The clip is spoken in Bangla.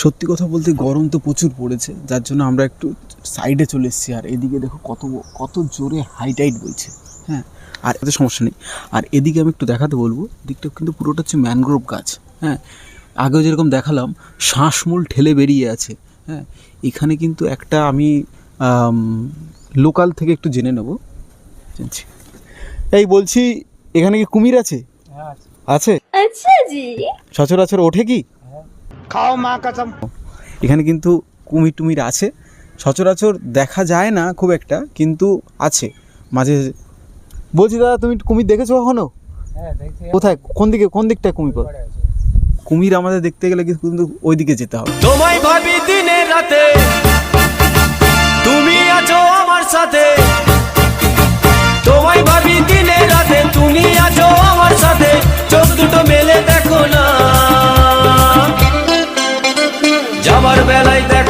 সত্যি কথা বলতে গরম তো প্রচুর পড়েছে, যার জন্য আমরা একটু সাইডে চলে এসেছি। আর এদিকে দেখো কত কত জোরে হাই টাইড বইছে। হ্যাঁ, আর এতে সমস্যা নেই। আর এদিকে আমি একটু দেখাতে বলবো, দিকটা কিন্তু পুরোটা হচ্ছে ম্যানগ্রোভ গাছ। হ্যাঁ, আগেও যেরকম দেখালাম শ্বাসমূল ঠেলে বেরিয়ে আছে। হ্যাঁ, এখানে কিন্তু একটা আমি লোকাল থেকে একটু জেনে নেব। জানছি, এই বলছি এখানে কি কুমির আছে? আছে। আচ্ছা জি। সচরাচর ওঠে কি? খাও মা কসম। এখানে কিন্তু কুমির টুমির আছে, সচরাচর দেখা যায় না খুব একটা, কিন্তু আছে মাঝে। বলছি দাদা, তুমি কুমির দেখেছো কখনো? কোথায়, কোন দিকটায় কুমির পাবে? কুমির আমাদের দেখতে গেলে কিন্তু ওই দিকে যেতে হবে। তোমায় ভাবি দিনে রাতে, তুমি আছো আমার সাথে। তোমায় ভাবি দিনে রাতে, তুমি আছো আমার সাথে। চোখ দুটো মেলে দেখো না, যাবার বেলায় দেখো